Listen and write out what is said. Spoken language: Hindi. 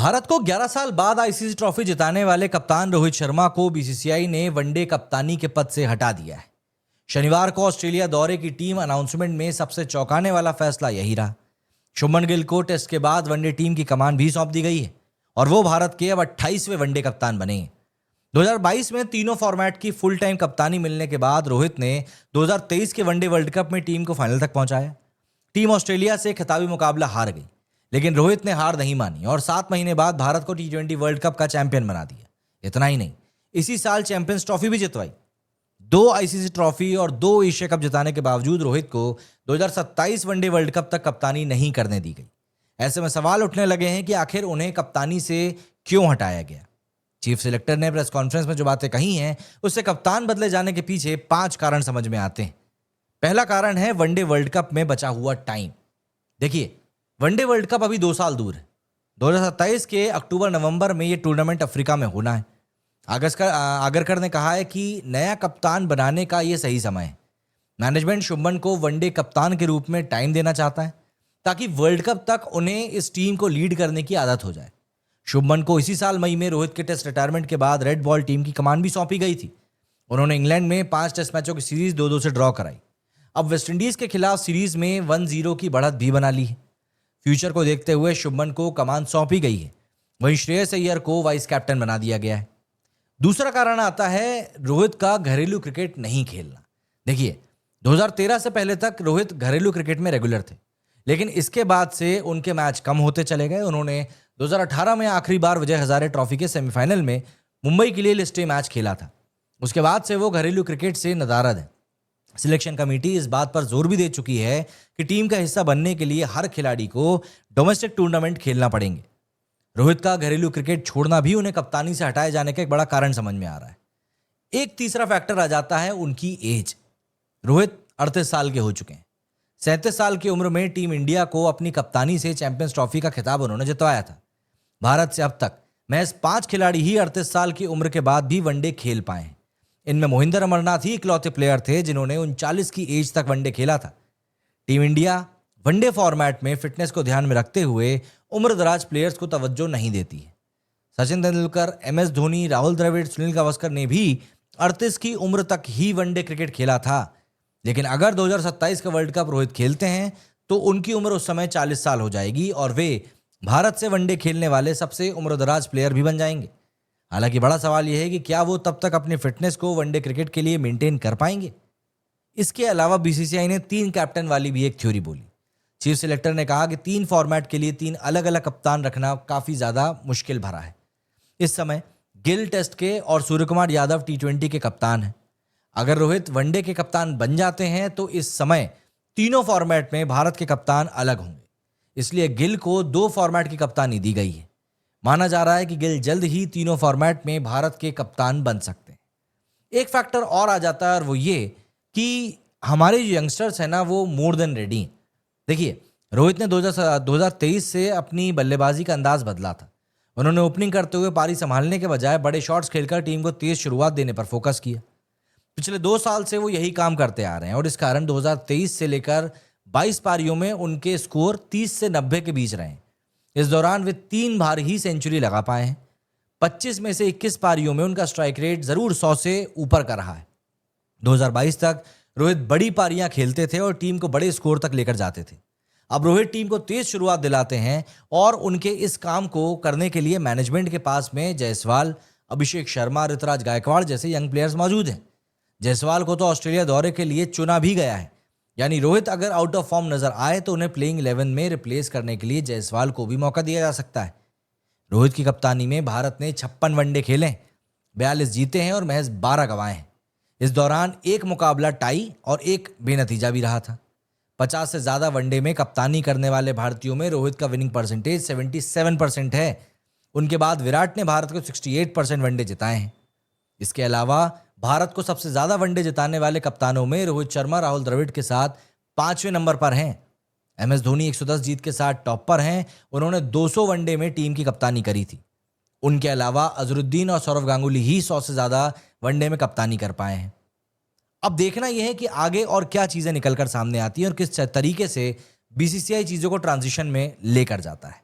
भारत को 11 साल बाद आईसीसी ट्रॉफी जिताने वाले कप्तान रोहित शर्मा को बीसीसीआई ने वनडे कप्तानी के पद से हटा दिया है। शनिवार को ऑस्ट्रेलिया दौरे की टीम अनाउंसमेंट में सबसे चौंकाने वाला फैसला यही रहा। शुभमन गिल को टेस्ट के बाद वनडे टीम की कमान भी सौंप दी गई है और वो भारत के अब 28वें वनडे कप्तान बने हैं। 2022 में तीनों फॉर्मेट की फुल टाइम कप्तानी मिलने के बाद रोहित ने 2023 के वनडे वर्ल्ड कप में टीम को फाइनल तक पहुंचाया। टीम ऑस्ट्रेलिया से खिताबी मुकाबला हार गई, लेकिन रोहित ने हार नहीं मानी और 7 महीने बाद भारत को T20 वर्ल्ड कप का चैंपियन बना दिया। इतना ही नहीं, इसी साल चैंपियंस ट्रॉफी भी जितवाई। 2 आईसीसी ट्रॉफी और 2 एशिया कप जिताने के बावजूद रोहित को 2027 वनडे वर्ल्ड कप तक कप्तानी नहीं करने दी गई। ऐसे में सवाल उठने लगे हैं कि आखिर उन्हें कप्तानी से क्यों हटाया गया। चीफ सिलेक्टर ने प्रेस कॉन्फ्रेंस में जो बातें कही हैं, उससे कप्तान बदले जाने के पीछे 5 कारण समझ में आते हैं। पहला कारण है वनडे वर्ल्ड कप में बचा हुआ टाइम। देखिए, वनडे वर्ल्ड कप अभी 2 साल दूर है। 2027 के अक्टूबर-नवंबर में ये टूर्नामेंट अफ्रीका में होना है। आगरकर ने कहा है कि नया कप्तान बनाने का ये सही समय है। मैनेजमेंट शुभमन को वनडे कप्तान के रूप में टाइम देना चाहता है ताकि वर्ल्ड कप तक उन्हें इस टीम को लीड करने की आदत हो जाए। शुभमन को इसी साल मई में रोहित के टेस्ट रिटायरमेंट के बाद रेड बॉल टीम की कमान भी सौंपी गई थी। उन्होंने इंग्लैंड में 5 टेस्ट मैचों की सीरीज 2-2 से ड्रॉ कराई। अब वेस्टइंडीज के खिलाफ सीरीज में 1-0 की बढ़त भी बना ली है। फ्यूचर को देखते हुए शुभमन को कमान सौंपी गई है। वहीं श्रेयस अय्यर को वाइस कैप्टन बना दिया गया है। दूसरा कारण आता है रोहित का घरेलू क्रिकेट नहीं खेलना। देखिए, 2013 से पहले तक रोहित घरेलू क्रिकेट में रेगुलर थे, लेकिन इसके बाद से उनके मैच कम होते चले गए। उन्होंने 2018 में आखिरी बार विजय हजारे ट्रॉफी के सेमीफाइनल में मुंबई के लिए लिस्ट ए मैच खेला था। उसके बाद से वो घरेलू क्रिकेट से नदारद है। सिलेक्शन कमेटी इस बात पर जोर भी दे चुकी है कि टीम का हिस्सा बनने के लिए हर खिलाड़ी को डोमेस्टिक टूर्नामेंट खेलना पड़ेंगे। रोहित का घरेलू क्रिकेट छोड़ना भी उन्हें कप्तानी से हटाए जाने का एक बड़ा कारण समझ में आ रहा है। एक तीसरा फैक्टर आ जाता है उनकी एज। रोहित 38 साल के हो चुके हैं। 37 साल की उम्र में टीम इंडिया को अपनी कप्तानी से चैंपियंस ट्रॉफी का खिताब उन्होंने जितवाया था। भारत से अब तक महज 5 खिलाड़ी ही 38 साल की उम्र के बाद भी वनडे खेल पाए हैं। इनमें मोहिंदर अमरनाथ ही इकलौते प्लेयर थे जिन्होंने 39 की एज तक वनडे खेला था। टीम इंडिया वनडे फॉर्मेट में फिटनेस को ध्यान में रखते हुए उम्रदराज प्लेयर्स को तवज्जो नहीं देती है। सचिन तेंदुलकर, MS धोनी, राहुल द्रविड़, सुनील गावस्कर ने भी 38 की उम्र तक ही वनडे क्रिकेट खेला था। लेकिन अगर 2027 का वर्ल्ड कप रोहित खेलते हैं तो उनकी उम्र उस समय 40 साल हो जाएगी और वे भारत से वनडे खेलने वाले सबसे उम्रदराज प्लेयर भी बन जाएंगे। हालांकि बड़ा सवाल यह है कि क्या वो तब तक अपनी फिटनेस को वनडे क्रिकेट के लिए मेंटेन कर पाएंगे। इसके अलावा बीसीसीआई ने 3 कैप्टन वाली भी एक थ्योरी बोली। चीफ सिलेक्टर ने कहा कि 3 फॉर्मेट के लिए 3 अलग अलग कप्तान रखना काफी ज्यादा मुश्किल भरा है। इस समय गिल टेस्ट के और सूर्य कुमार यादव T20 के कप्तान हैं। अगर रोहित वनडे के कप्तान बन जाते हैं तो इस समय तीनों फॉर्मेट में भारत के कप्तान अलग होंगे। इसलिए गिल को 2 फॉर्मेट की कप्तानी दी गई है। माना जा रहा है कि गिल जल्द ही तीनों फॉर्मेट में भारत के कप्तान बन सकते हैं। एक फैक्टर और आ जाता है और वो ये कि हमारे जो यंगस्टर्स हैं ना, वो मोर देन रेडी हैं। देखिए, रोहित ने 2023 से अपनी बल्लेबाजी का अंदाज बदला था। उन्होंने ओपनिंग करते हुए पारी संभालने के बजाय बड़े शॉट्स खेलकर टीम को तेज शुरुआत देने पर फोकस किया। पिछले 2 साल से वो यही काम करते आ रहे हैं और इस कारण 2023 से लेकर 22 पारियों में उनके स्कोर 30 से 90 के बीच रहे हैं। इस दौरान वे 3 बार ही सेंचुरी लगा पाए हैं। 25 में से 21 पारियों में उनका स्ट्राइक रेट जरूर 100 से ऊपर का रहा है। 2022 तक रोहित बड़ी पारियां खेलते थे और टीम को बड़े स्कोर तक लेकर जाते थे। अब रोहित टीम को तेज शुरुआत दिलाते हैं और उनके इस काम को करने के लिए मैनेजमेंट के पास में जायसवाल, अभिषेक शर्मा, ऋतुराज गायकवाड़ जैसे यंग प्लेयर्स मौजूद हैं। जायसवाल को तो ऑस्ट्रेलिया दौरे के लिए चुना भी गया है। यानी रोहित अगर आउट ऑफ फॉर्म नजर आए तो उन्हें प्लेइंग 11 में रिप्लेस करने के लिए जायसवाल को भी मौका दिया जा सकता है। रोहित की कप्तानी में भारत ने 56 वनडे खेले, 42 जीते हैं और महज 12 गंवाए हैं। इस दौरान एक मुकाबला टाई और एक बेनतीजा भी रहा था। 50 से ज्यादा वनडे में कप्तानी करने वाले भारतीयों में रोहित का विनिंग परसेंटेज 77% है। उनके बाद विराट ने भारत को 68% वनडे जिताए हैं। इसके अलावा भारत को सबसे ज्यादा वनडे जिताने वाले कप्तानों में रोहित शर्मा, राहुल द्रविड़ के साथ 5वें नंबर पर हैं। MS धोनी 110 जीत के साथ टॉप पर हैं। उन्होंने 200 वनडे में टीम की कप्तानी करी थी। उनके अलावा अजरुद्दीन और सौरव गांगुली ही 100 से ज्यादा वनडे में कप्तानी कर पाए हैं। अब देखना यह है कि आगे और क्या चीजें निकलकर सामने आती हैं और किस तरीके से बीसीसीआई चीजों को ट्रांजिशन में लेकर जाता है।